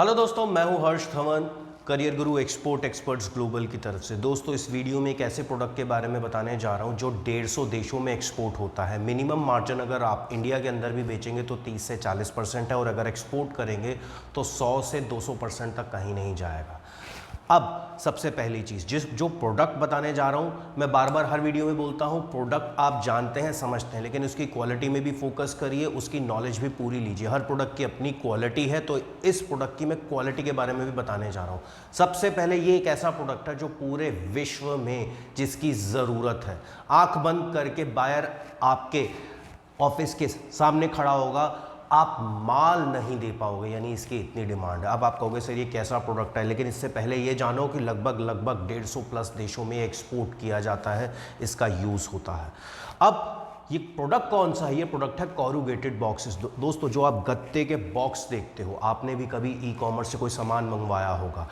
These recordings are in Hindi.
हेलो दोस्तों, मैं हूं हर्ष धवन, करियर गुरु एक्सपोर्ट एक्सपर्ट्स ग्लोबल की तरफ से। दोस्तों, इस वीडियो में एक ऐसे प्रोडक्ट के बारे में बताने जा रहा हूं जो 150 देशों में एक्सपोर्ट होता है। मिनिमम मार्जिन अगर आप इंडिया के अंदर भी बेचेंगे तो 30 से 40% है, और अगर एक्सपोर्ट करेंगे तो 100 से 200% तक कहीं नहीं जाएगा। अब सबसे पहली चीज़, जो प्रोडक्ट बताने जा रहा हूँ, मैं बार बार हर वीडियो में बोलता हूँ, प्रोडक्ट आप जानते हैं, समझते हैं, लेकिन उसकी क्वालिटी में भी फोकस करिए, उसकी नॉलेज भी पूरी लीजिए। हर प्रोडक्ट की अपनी क्वालिटी है, तो इस प्रोडक्ट की मैं क्वालिटी के बारे में भी बताने जा रहा हूँ। सबसे पहले ये एक ऐसा प्रोडक्ट है जो पूरे विश्व में जिसकी ज़रूरत है। आंख बंद करके बायर आपके ऑफिस के सामने खड़ा होगा, आप माल नहीं दे पाओगे, यानी इसकी इतनी डिमांड है। अब आप कहोगे सर ये कैसा प्रोडक्ट है, लेकिन इससे पहले ये जानो कि लगभग 150 प्लस देशों में एक्सपोर्ट किया जाता है, इसका यूज़ होता है। अब ये प्रोडक्ट कौन सा है? ये प्रोडक्ट है कॉरुगेटेड बॉक्सेस। दोस्तों, जो आप गत्ते के बॉक्स देखते हो, आपने भी कभी ई कॉमर्स से कोई सामान मंगवाया होगा,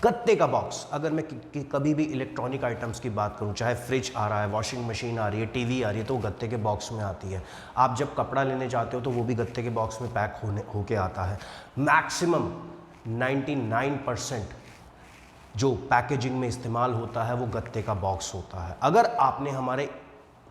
गत्ते का बॉक्स। अगर मैं कभी भी इलेक्ट्रॉनिक आइटम्स की बात करूं, चाहे फ्रिज आ रहा है, वॉशिंग मशीन आ रही है, टीवी आ रही है, तो वो गत्ते के बॉक्स में आती है। आप जब कपड़ा लेने जाते हो तो वो भी गत्ते के बॉक्स में पैक होके आता है। मैक्सिमम 99% जो पैकेजिंग में इस्तेमाल होता है वो गत्ते का बॉक्स होता है। अगर आपने हमारे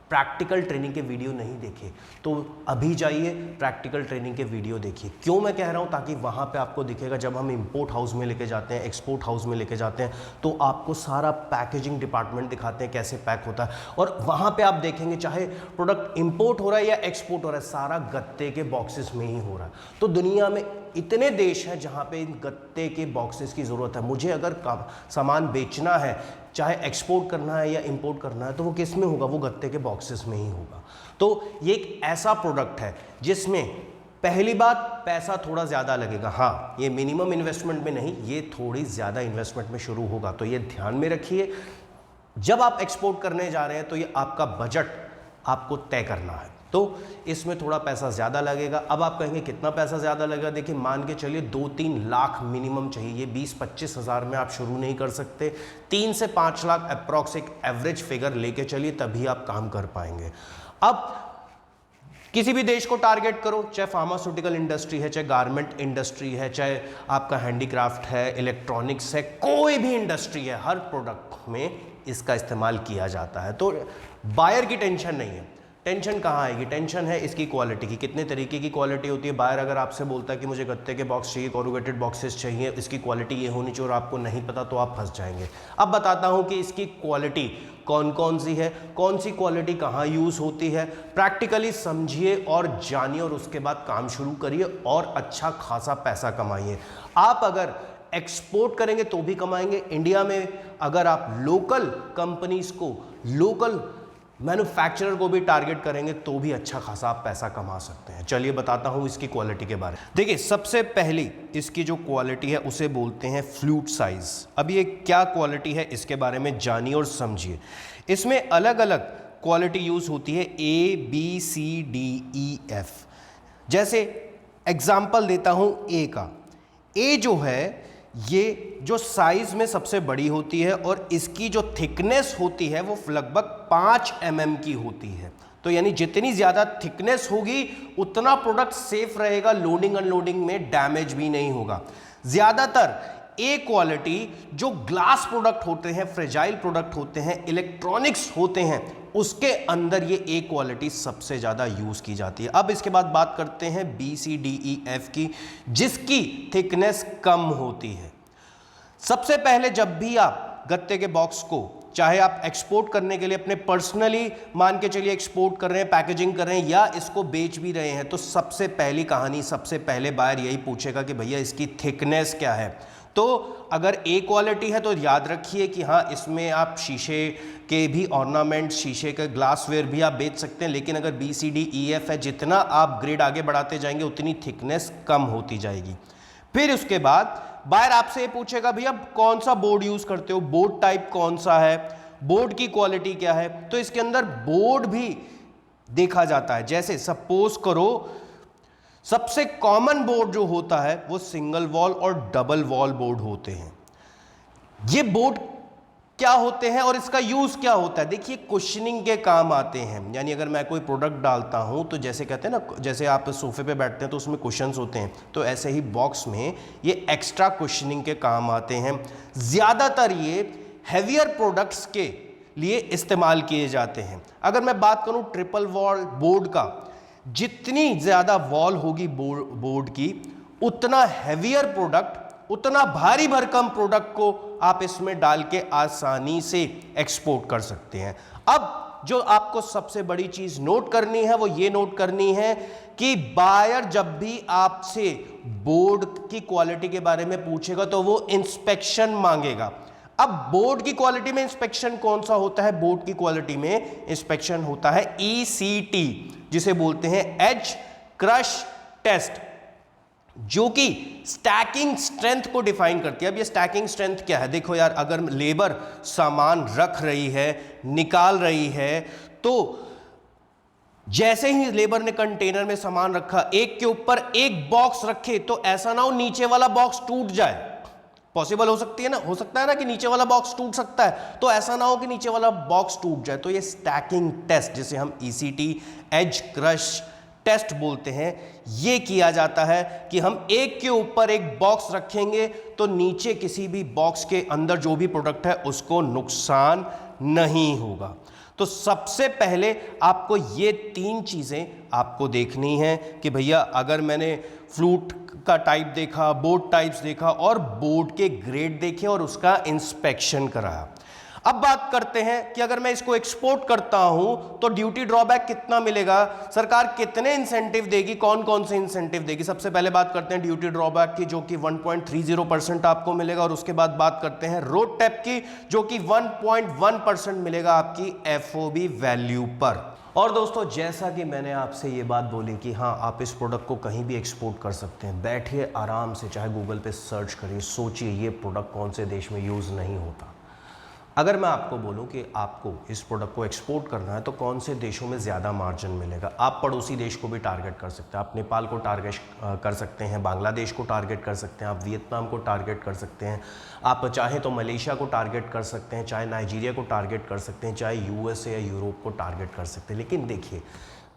प्रैक्टिकल ट्रेनिंग के वीडियो नहीं देखे तो अभी जाइए प्रैक्टिकल ट्रेनिंग के वीडियो देखिए। क्यों मैं कह रहा हूं? ताकि वहां पे आपको दिखेगा, जब हम इंपोर्ट हाउस में लेके जाते हैं, एक्सपोर्ट हाउस में लेके जाते हैं, तो आपको सारा पैकेजिंग डिपार्टमेंट दिखाते हैं कैसे पैक होता है, और वहां पे आप देखेंगे चाहे प्रोडक्ट इंपोर्ट हो रहा है या एक्सपोर्ट हो रहा है, सारा गत्ते के बॉक्सेस में ही हो रहा है। तो दुनिया में इतने देश हैं जहां पे इन गत्ते के बॉक्सेस की ज़रूरत है। मुझे अगर सामान बेचना है, चाहे एक्सपोर्ट करना है या इंपोर्ट करना है, तो वो किस में होगा? वो गत्ते के बॉक्सेस में ही होगा। तो ये एक ऐसा प्रोडक्ट है जिसमें पहली बात, पैसा थोड़ा ज़्यादा लगेगा। हाँ, ये मिनिमम इन्वेस्टमेंट में नहीं, ये थोड़ी ज़्यादा इन्वेस्टमेंट में शुरू होगा, तो ये ध्यान में रखिए। जब आप एक्सपोर्ट करने जा रहे हैं तो ये आपका बजट आपको तय करना है, तो इसमें थोड़ा पैसा ज़्यादा लगेगा। अब आप कहेंगे कितना पैसा ज़्यादा लगेगा? देखिए, मान के चलिए 2-3 लाख मिनिमम चाहिए। 20-25 हज़ार में आप शुरू नहीं कर सकते। 3 से 5 लाख अप्रॉक्स एक एवरेज फिगर लेके चलिए, तभी आप काम कर पाएंगे। अब किसी भी देश को टारगेट करो, चाहे फार्मास्यूटिकल इंडस्ट्री है, चाहे गारमेंट इंडस्ट्री है, चाहे आपका हैंडीक्राफ्ट है, इलेक्ट्रॉनिक्स है, कोई भी इंडस्ट्री है, हर प्रोडक्ट में इसका इस्तेमाल किया जाता है। तो बायर की टेंशन नहीं है। टेंशन कहाँ आएगी? टेंशन है इसकी क्वालिटी की। कितने तरीके की क्वालिटी होती है। बायर अगर आपसे बोलता है कि मुझे गत्ते के बॉक्स चाहिए, कॉरुगेटेड बॉक्सेस चाहिए, इसकी क्वालिटी ये होनी चाहिए, और आपको नहीं पता तो आप फंस जाएंगे। अब बताता हूँ कि इसकी क्वालिटी कौन कौन सी है, कौन सी क्वालिटी कहाँ यूज़ होती है। प्रैक्टिकली समझिए और जानिए, और उसके बाद काम शुरू करिए और अच्छा खासा पैसा कमाइए। आप अगर एक्सपोर्ट करेंगे तो भी कमाएंगे। इंडिया में अगर आप लोकल कंपनीज को, लोकल मैन्युफैक्चरर को भी टारगेट करेंगे तो भी अच्छा खासा आप पैसा कमा सकते हैं। चलिए बताता हूं इसकी क्वालिटी के बारे में। देखिए, सबसे पहली इसकी जो क्वालिटी है उसे बोलते हैं फ्लूट साइज। अब ये क्या क्वालिटी है इसके बारे में जानिए और समझिए। इसमें अलग अलग क्वालिटी यूज होती है, A B C D E F। जैसे एग्जाम्पल देता हूं ए का। ए जो है, ये जो साइज में सबसे बड़ी होती है, और इसकी जो थिकनेस होती है वो लगभग 5 mm की होती है। तो यानी जितनी ज़्यादा थिकनेस होगी उतना प्रोडक्ट सेफ रहेगा, लोडिंग अनलोडिंग में डैमेज भी नहीं होगा। ज़्यादातर ए क्वालिटी जो ग्लास प्रोडक्ट होते हैं, फ्रेजाइल प्रोडक्ट होते हैं, इलेक्ट्रॉनिक्स होते हैं, उसके अंदर ये ए क्वालिटी सबसे ज़्यादा यूज़ की जाती है। अब इसके बाद बात करते हैं BCDEF की, जिसकी थिकनेस कम होती है। सबसे पहले जब भी आप गत्ते के बॉक्स को, चाहे आप एक्सपोर्ट करने के लिए अपने पर्सनली मान के चलिए एक्सपोर्ट कर रहे हैं, पैकेजिंग कर रहे हैं, या इसको बेच भी रहे हैं, तो सबसे पहली कहानी, सबसे पहले बायर यही पूछेगा कि भैया इसकी थिकनेस क्या है। तो अगर ए क्वालिटी है तो याद रखिए कि हाँ, इसमें आप शीशे के भी ऑर्नामेंट, शीशे के ग्लासवेयर भी आप बेच सकते हैं। लेकिन अगर BCDEF है, जितना आप ग्रेड आगे बढ़ाते जाएंगे उतनी थिकनेस कम होती जाएगी। फिर उसके बाद बायर आपसे ये पूछेगा भैया कौन सा बोर्ड यूज करते हो, बोर्ड टाइप कौन सा है, बोर्ड की क्वालिटी क्या है। तो इसके अंदर बोर्ड भी देखा जाता है। जैसे सपोज करो, सबसे कॉमन बोर्ड जो होता है वो सिंगल वॉल और डबल वॉल बोर्ड होते हैं। ये बोर्ड क्या होते हैं और इसका यूज क्या होता है। देखिए कुशनिंग के काम आते हैं, यानी अगर मैं कोई प्रोडक्ट डालता हूं तो जैसे कहते हैं ना, जैसे आप सोफे पे बैठते हैं तो उसमें कुशन्स होते हैं, तो ऐसे ही बॉक्स में ये एक्स्ट्रा कुशनिंग के काम आते हैं। ज्यादातर ये हैवियर प्रोडक्ट्स के लिए इस्तेमाल किए जाते हैं। अगर मैं बात करूं ट्रिपल वॉल बोर्ड का, जितनी ज्यादा वॉल होगी बोर्ड की, उतना हैवियर प्रोडक्ट, उतना भारी भरकम प्रोडक्ट को आप इसमें डाल के आसानी से एक्सपोर्ट कर सकते हैं। अब जो आपको सबसे बड़ी चीज नोट करनी है वो ये नोट करनी है कि बायर जब भी आपसे बोर्ड की क्वालिटी के बारे में पूछेगा तो वो इंस्पेक्शन मांगेगा। अब बोर्ड की क्वालिटी में इंस्पेक्शन कौन सा होता है? बोर्ड की क्वालिटी में इंस्पेक्शन होता है ECT, जिसे बोलते हैं एज क्रश टेस्ट, जो कि स्टैकिंग स्ट्रेंथ को डिफाइन करती है। अब ये स्टैकिंग स्ट्रेंथ क्या है? देखो यार, अगर लेबर सामान रख रही है, निकाल रही है, तो जैसे ही लेबर ने कंटेनर में सामान रखा, एक के ऊपर एक बॉक्स रखे, तो ऐसा ना हो नीचे वाला बॉक्स टूट जाए। पॉसिबल हो सकती है ना, हो सकता है ना कि नीचे वाला बॉक्स टूट सकता है, तो ऐसा ना हो कि नीचे वाला बॉक्स टूट जाए। तो ये स्टैकिंग टेस्ट, जिसे हम ECT एज क्रश टेस्ट बोलते हैं, ये किया जाता है कि हम एक के ऊपर एक बॉक्स रखेंगे तो नीचे किसी भी बॉक्स के अंदर जो भी प्रोडक्ट है उसको नुकसान नहीं होगा। तो सबसे पहले आपको ये 3 चीजें आपको देखनी है कि भैया अगर मैंने फ्लूट का टाइप देखा, बोर्ड टाइप्स देखा और बोर्ड के ग्रेड देखे और उसका इंस्पेक्शन कराया। अब बात करते हैं कि अगर मैं इसको एक्सपोर्ट करता हूं तो ड्यूटी ड्रॉबैक कितना मिलेगा, सरकार कितने इंसेंटिव देगी, कौन कौन से इंसेंटिव देगी। सबसे पहले बात करते हैं ड्यूटी ड्रॉबैक की, जो कि 1.30% आपको मिलेगा, और उसके बाद बात करते हैं रोड टैप की, जो कि 1.1% मिलेगा आपकी FOB वैल्यू पर। और दोस्तों, जैसा कि मैंने आपसे ये बात बोली कि हाँ, आप इस प्रोडक्ट को कहीं भी एक्सपोर्ट कर सकते हैं, बैठिए आराम से, चाहे गूगल पे सर्च करिए, सोचिए ये प्रोडक्ट कौन से देश में यूज़ नहीं होता। अगर मैं आपको बोलूं कि आपको इस प्रोडक्ट को एक्सपोर्ट करना है तो कौन से देशों में ज़्यादा मार्जिन मिलेगा, आप पड़ोसी देश को भी टारगेट कर सकते हैं। आप नेपाल को टारगेट कर सकते हैं, बांग्लादेश को टारगेट कर सकते हैं, आप वियतनाम को टारगेट कर सकते हैं, आप चाहें तो मलेशिया को टारगेट कर सकते हैं, चाहे नाइजीरिया को टारगेट कर सकते हैं, चाहे USA या यूरोप को टारगेट कर सकते हैं। लेकिन देखिए,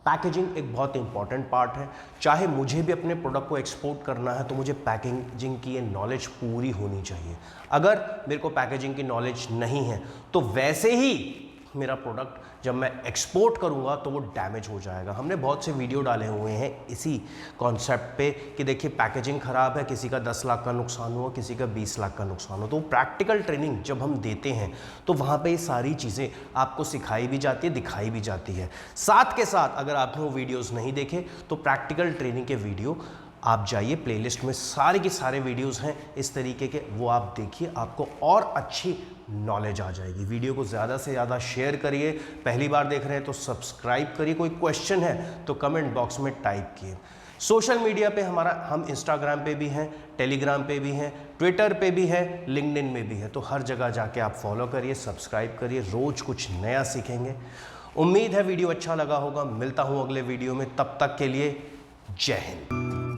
पैकेजिंग एक बहुत इंपॉर्टेंट पार्ट है। चाहे मुझे भी अपने प्रोडक्ट को एक्सपोर्ट करना है तो मुझे पैकेजिंग की ये नॉलेज पूरी होनी चाहिए। अगर मेरे को पैकेजिंग की नॉलेज नहीं है तो वैसे ही मेरा प्रोडक्ट जब मैं एक्सपोर्ट करूंगा तो वो डैमेज हो जाएगा। हमने बहुत से वीडियो डाले हुए हैं इसी कॉन्सेप्ट पे कि देखिए पैकेजिंग ख़राब है, किसी का 10 लाख का नुकसान हुआ, किसी का 20 लाख का नुकसान हो। तो प्रैक्टिकल ट्रेनिंग जब हम देते हैं तो वहाँ पे ये सारी चीज़ें आपको सिखाई भी जाती है, दिखाई भी जाती है। साथ के साथ अगर आपने वो वीडियोज़ नहीं देखे तो प्रैक्टिकल ट्रेनिंग के वीडियो आप जाइए, प्लेलिस्ट में सारे के सारे वीडियोस हैं इस तरीके के, वो आप देखिए, आपको और अच्छी नॉलेज आ जाएगी। वीडियो को ज़्यादा से ज़्यादा शेयर करिए, पहली बार देख रहे हैं तो सब्सक्राइब करिए, कोई क्वेश्चन है तो कमेंट बॉक्स में टाइप किए। सोशल मीडिया पे हम इंस्टाग्राम पे भी हैं, टेलीग्राम पे भी हैं, ट्विटर पे भी है, लिंक्डइन में भी है, तो हर जगह जाके आप फॉलो करिए, सब्सक्राइब करिए, रोज़ कुछ नया सीखेंगे। उम्मीद है वीडियो अच्छा लगा होगा। मिलता हूँ अगले वीडियो में, तब तक के लिए जय हिंद।